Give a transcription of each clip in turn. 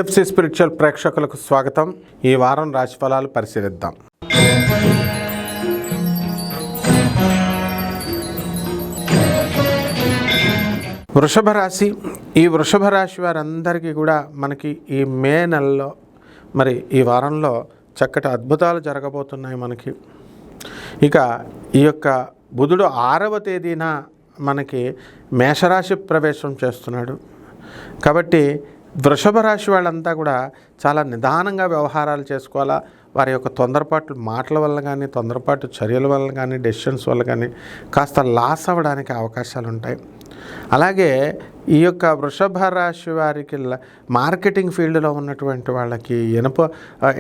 TFC spiritual ప్రేక్షకులకు స్వాగతం. ఈ వారం రాశిఫలాలు పరిశీలిద్దాం. వృషభ రాశి. ఈ వృషభ రాశి వారందరికీ కూడా మనకి ఈ మే నెలలో మరి ఈ వారంలో చక్కటి అద్భుతాలు జరగబోతున్నాయి మనకి. ఇక ఈ యొక్క బుధుడు 6వ తేదీన మనకి మేషరాశి ప్రవేశం చేస్తున్నాడు. కాబట్టి వృషభ రాశి వాళ్ళంతా కూడా చాలా నిదానంగా వ్యవహారాలు చేసుకోవాలా. వారి యొక్క తొందరపాటు మాటల వల్ల కానీ, తొందరపాటు చర్యల వల్ల కానీ, డెసిషన్స్ వల్ల కానీ కాస్త లాస్ అవ్వడానికి అవకాశాలు ఉంటాయి. అలాగే ఈ యొక్క వృషభ రాశి వారికి మార్కెటింగ్ ఫీల్డ్లో ఉన్నటువంటి వాళ్ళకి, ఇనుప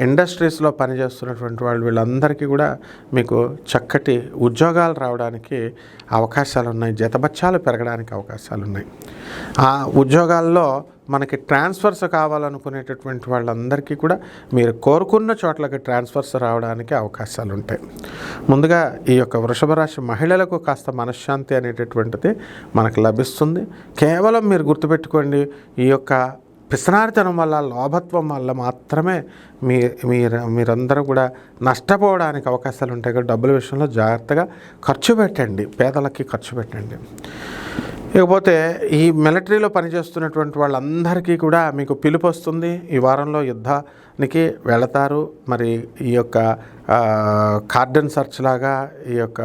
ఇండస్ట్రీస్లో పనిచేస్తున్నటువంటి వాళ్ళు, వీళ్ళందరికీ కూడా మీకు చక్కటి ఉద్యోగాలు రావడానికి అవకాశాలు ఉన్నాయి. జీతభత్యాలు పెరగడానికి అవకాశాలు ఉన్నాయి. ఆ ఉద్యోగాల్లో మనకి ట్రాన్స్ఫర్స్ కావాలనుకునేటటువంటి వాళ్ళందరికీ కూడా మీరు కోరుకున్న చోట్లకి ట్రాన్స్ఫర్స్ రావడానికి అవకాశాలు ఉంటాయి. ముందుగా ఈ యొక్క వృషభ రాశి మహిళలకు కాస్త మనశ్శాంతి అనేటటువంటిది మనకు లభిస్తుంది. కేవలం మీరు గుర్తుపెట్టుకోండి, ఈ యొక్క పిసనారితనం వల్ల, లోభత్వం వల్ల మాత్రమే మీరందరూ కూడా నష్టపోవడానికి అవకాశాలు ఉంటాయి. కాబట్టి డబ్బుల విషయంలో జాగ్రత్తగా ఖర్చు పెట్టండి, పేదలకి ఖర్చు పెట్టండి. ఇకపోతే ఈ మిలిటరీలో పనిచేస్తున్నటువంటి వాళ్ళందరికీ కూడా మీకు పిలుపు వస్తుంది. ఈ వారంలో యుద్ధానికి వెళతారు. మరి ఈ యొక్క కార్డన్ సర్చ్ లాగా ఈ యొక్క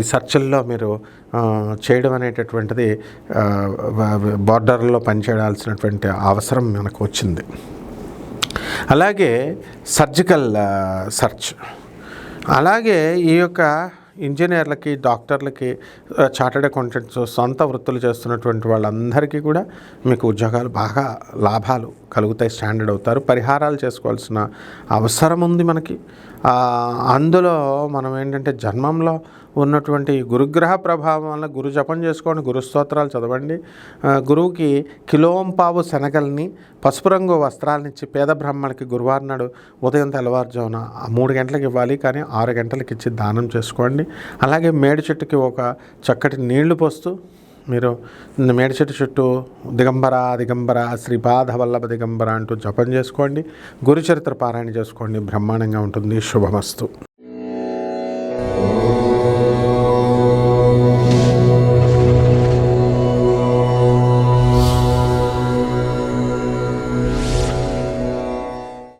ఈ సర్చ్ల్లో మీరు చేయడం అనేటటువంటిది బార్డర్లో పనిచేయాల్సినటువంటి అవసరం మనకు వచ్చింది. అలాగే సర్జికల్ సర్చ్, అలాగే ఈ యొక్క ఇంజనీర్లకి, డాక్టర్లకి, చార్టర్డ్ అకౌంటెంట్స్, సొంత వృత్తులు చేస్తున్నటువంటి వాళ్ళందరికీ కూడా మీకు ఉద్యోగాలు బాగా లాభాలు కలుగుతాయి, స్టాండర్డ్ అవుతారు. పరిహారాలు చేసుకోవాల్సిన అవసరం ఉంది మనకి. అందులో మనం ఏంటంటే జన్మంలో ఉన్నటువంటి గురుగ్రహ ప్రభావం వల్ల గురు జపం చేసుకోండి, గురు స్తోత్రాలు చదవండి. గురువుకి కిలోంపావు శనగల్ని, పసుపు రంగు వస్త్రాలనిచ్చి పేద బ్రాహ్మణులకి గురువారం నాడు ఉదయం తెల్లవారుజామున 3 గంటలకు ఇవ్వాలి, కానీ 6 గంటలకు ఇచ్చి దానం చేసుకోండి. అలాగే మేడి చెట్టుకి ఒక చక్కటి నీళ్లు పోస్తూ మీరు మేడి చెట్టు చుట్టూ దిగంబర దిగంబర శ్రీపాద వల్లభ దిగంబర అంటూ జపం చేసుకోండి. గురుచరిత్ర పారాయణ చేసుకోండి. బ్రహ్మాండంగా ఉంటుంది. శుభమస్తు.